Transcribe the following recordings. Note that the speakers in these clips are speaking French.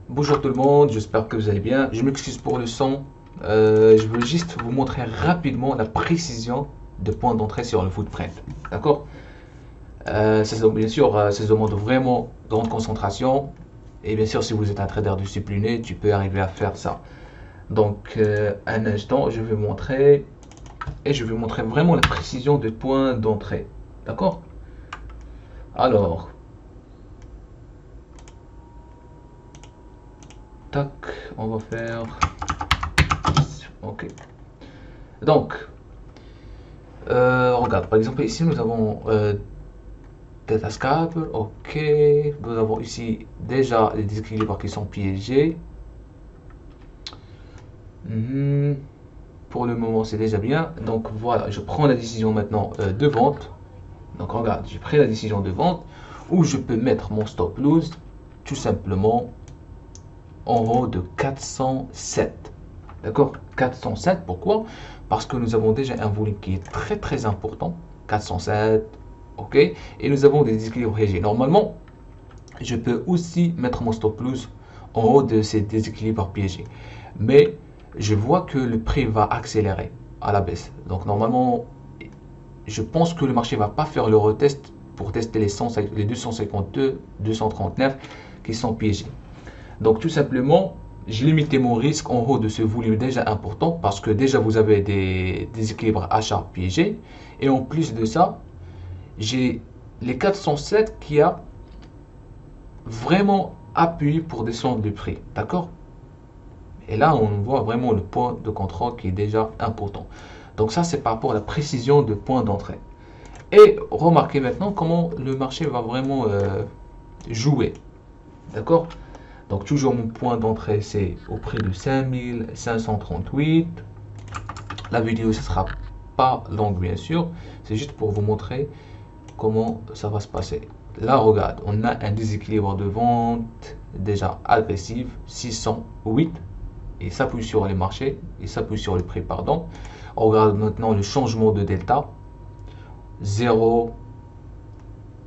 Bonjour tout le monde, j'espère que vous allez bien. Je m'excuse pour le son. Je veux juste vous montrer rapidement la précision de points d'entrée sur le footprint. D'accord? Bien sûr, ça demande vraiment grande concentration. Et bien sûr, si vous êtes un trader discipliné, tu peux arriver à faire ça. Donc, un instant, je vais vous montrer. Et je vais vous montrer vraiment la précision des points d'entrée. D'accord? Alors, tac, on va faire. Ok. Donc, regarde, par exemple, ici nous avons Data Scalper, ok. Nous avons ici déjà les déséquilibres qui sont piégés. Pour le moment, c'est déjà bien. Donc voilà, je prends la décision maintenant de vente. Donc regarde, j'ai pris la décision de vente où je peux mettre mon stop loss tout simplement en haut de 407. D'accord? 407, pourquoi? Parce que nous avons déjà un volume qui est très important. 407, ok? Et nous avons des déséquilibres légers. Normalement, je peux aussi mettre mon stop loss en haut de ces déséquilibres piégés. Mais je vois que le prix va accélérer à la baisse. Donc normalement, je pense que le marché ne va pas faire le retest pour tester les 252, 239 qui sont piégés. Donc tout simplement, j'ai limité mon risque en haut de ce volume déjà important parce que déjà vous avez des déséquilibres achats piégés. Et en plus de ça, j'ai les 407 qui a vraiment appuyé pour descendre le prix. D'accord? Et là, on voit vraiment le point de contrôle qui est déjà important. Donc ça, c'est par rapport à la précision de point d'entrée. Et remarquez maintenant comment le marché va vraiment jouer. D'accord? Donc toujours mon point d'entrée, c'est au prix de 5538. La vidéo, ce sera pas longue, bien sûr. C'est juste pour vous montrer comment ça va se passer. Là, regarde, on a un déséquilibre de vente déjà agressif, 608. Il s'appuie sur les marchés, il s'appuie sur le prix, pardon. On regarde maintenant le changement de delta. 0,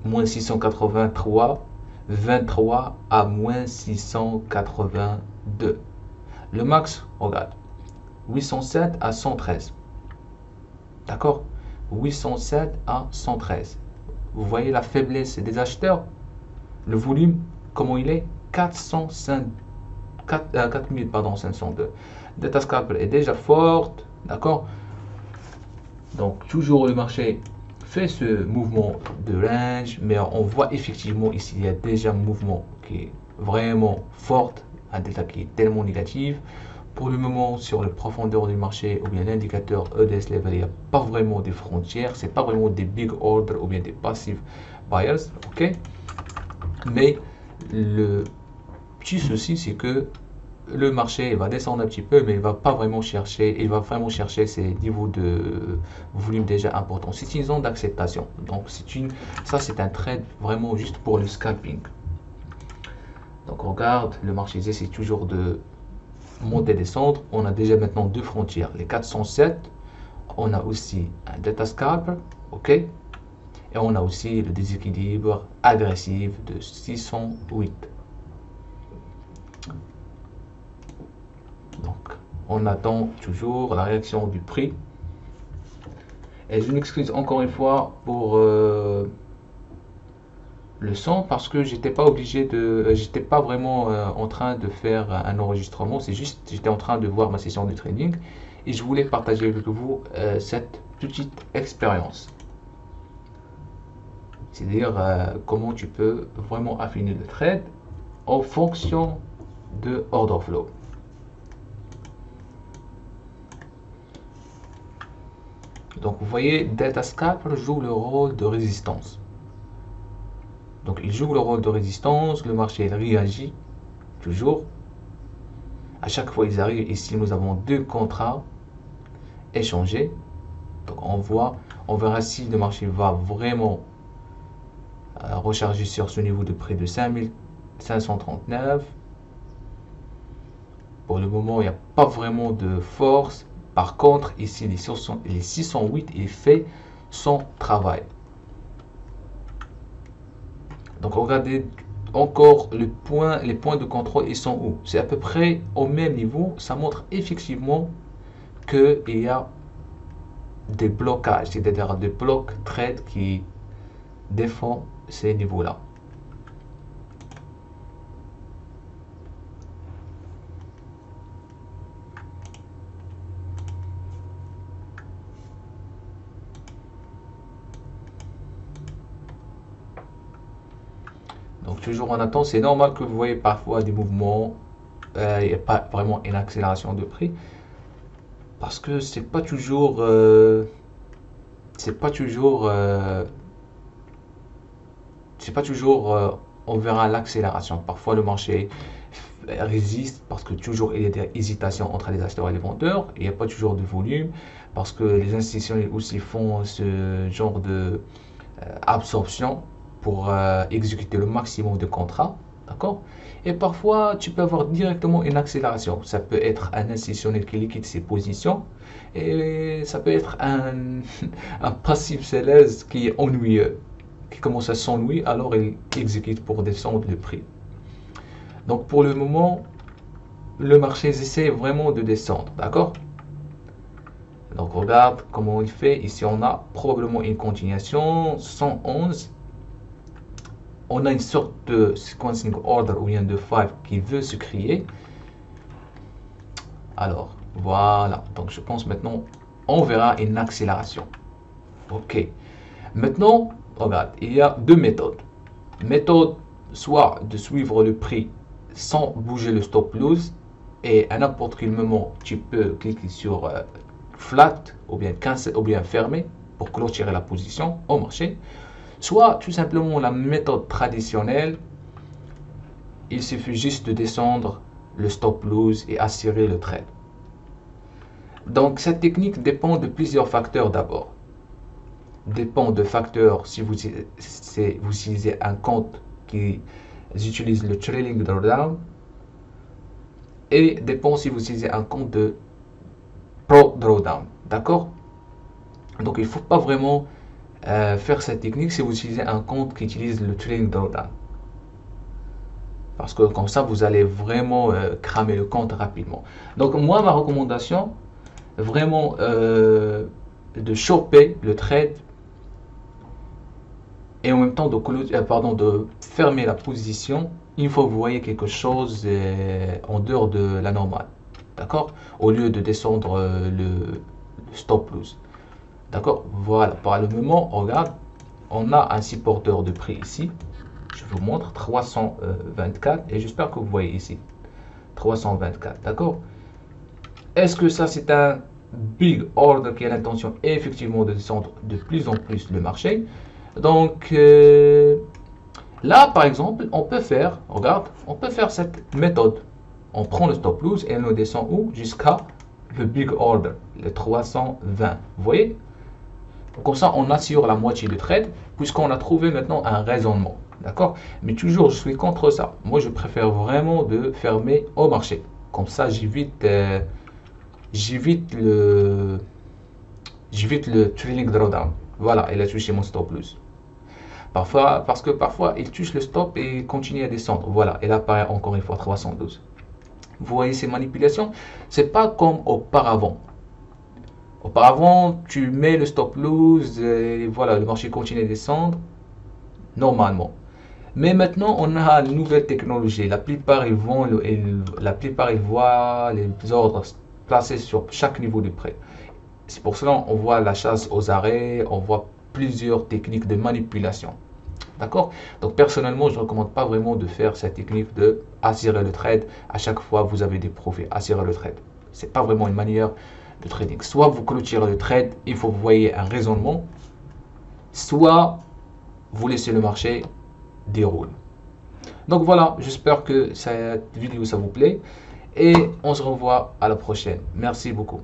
moins 683, 23 à moins 682. Le max, regarde, 807 à 113. D'accord? 807 à 113. Vous voyez la faiblesse des acheteurs? Le volume, comment il est? 4502. Data Scalper est déjà forte, d'accord? Donc toujours le marché fait ce mouvement de range, mais on voit effectivement ici il y a déjà un mouvement qui est vraiment fort, un delta qui est tellement négatif. Pour le moment, sur la profondeur du marché ou bien l'indicateur EDS level, il n'y a pas vraiment des frontières, c'est pas vraiment des big orders ou bien des passive buyers, ok? Mais le petit souci, c'est que le marché va descendre un petit peu, mais il va pas vraiment chercher, il va vraiment chercher ces niveaux de volume déjà importants. C'est une zone d'acceptation. Donc ça c'est un trade vraiment juste pour le scalping. Donc regarde, le marché essaie toujours de monter, descendre. On a déjà maintenant deux frontières, les 407. On a aussi un data scalper, ok, et on a aussi le déséquilibre agressif de 608. Donc, on attend toujours la réaction du prix. Et je m'excuse encore une fois pour le son parce que j'étais pas obligé de, j'étais pas vraiment en train de faire un enregistrement. C'est juste, j'étais en train de voir ma session de trading et je voulais partager avec vous cette petite expérience. C'est-à-dire comment tu peux vraiment affiner le trade en fonction de order flow. Donc vous voyez, Data Scalper joue le rôle de résistance. Donc il joue le rôle de résistance, le marché il réagit toujours. À chaque fois ils arrivent, ici nous avons deux contrats échangés. Donc on verra si le marché va vraiment recharger sur ce niveau de près de 5539. Pour le moment, il n'y a pas vraiment de force. Par contre, ici, les 608, il fait son travail. Donc, regardez encore les points de contrôle, ils sont où? C'est à peu près au même niveau. Ça montre effectivement qu'il y a des blocages, c'est-à-dire des blocs trade qui défendent ces niveaux-là. Donc toujours en attente, c'est normal que vous voyez parfois des mouvements, il n'y a pas vraiment une accélération de prix, parce que on verra l'accélération. Parfois le marché résiste parce que toujours il y a des hésitations entre les acheteurs et les vendeurs, il n'y a pas toujours de volume, parce que les institutionnels aussi font ce genre de absorption pour exécuter le maximum de contrats, d'accord? Et parfois, tu peux avoir directement une accélération. Ça peut être un institutionnel qui liquide ses positions, et ça peut être un passif seller qui est ennuyeux, qui commence à s'ennuyer, alors il exécute pour descendre le prix. Donc pour le moment, le marché essaie vraiment de descendre, d'accord? Donc regarde comment il fait. Ici, on a probablement une continuation, 111. On a une sorte de sequencing order ou bien de 5 qui veut se créer. Alors, voilà. Donc, je pense maintenant, on verra une accélération. OK. Maintenant, regarde, il y a deux méthodes. Méthode, soit de suivre le prix sans bouger le stop loss. Et à n'importe quel moment, tu peux cliquer sur flat ou bien cancel ou bien fermer pour clôturer la position au marché. Soit tout simplement la méthode traditionnelle, il suffit juste de descendre le stop loss et assurer le trade. Donc cette technique dépend de plusieurs facteurs d'abord. Dépend de facteurs si vous utilisez un compte qui utilise le trailing drawdown, et dépend si vous utilisez un compte de pro drawdown, d'accord? Donc il ne faut pas vraiment faire cette technique si vous utilisez un compte qui utilise le trailing drawdown, parce que comme ça vous allez vraiment cramer le compte rapidement. Donc moi, ma recommandation vraiment de choper le trade et en même temps de fermer la position une fois que vous voyez quelque chose en dehors de la normale, d'accord, au lieu de descendre le stop loss. D'accord, voilà, par le moment, regarde, on a un supporteur de prix ici. Je vous montre, 324, et j'espère que vous voyez ici, 324, d'accord. Est-ce que ça, c'est un big order qui a l'intention effectivement de descendre de plus en plus le marché? Donc, là, par exemple, on peut faire, regarde, on peut faire cette méthode. On prend le stop loss et on descend où? Jusqu'à le big order, le 320, vous voyez? Comme ça, on assure la moitié de trade, puisqu'on a trouvé maintenant un raisonnement. D'accord? Mais toujours, je suis contre ça. Moi, je préfère vraiment de fermer au marché. Comme ça, j'évite le trailing drawdown. Voilà, il a touché mon stop loss. Parfois, parce que parfois, il touche le stop et continue à descendre. Voilà, et là, apparaît encore une fois 312. Vous voyez ces manipulations? C'est pas comme auparavant. Auparavant, tu mets le stop loss et voilà, le marché continue à descendre normalement. Mais maintenant, on a une nouvelle technologie. La plupart, ils voient les ordres placés sur chaque niveau de prix. C'est pour cela qu'on voit la chasse aux arrêts, on voit plusieurs techniques de manipulation. D'accord? Donc personnellement, je ne recommande pas vraiment de faire cette technique de assurer le trade à chaque fois que vous avez des profits. Assurer le trade. C'est pas vraiment une manière de trading. Soit vous clôturez le trade, il faut que vous voyez un raisonnement, soit vous laissez le marché dérouler. Donc voilà, j'espère que cette vidéo ça vous plaît et on se revoit à la prochaine. Merci beaucoup.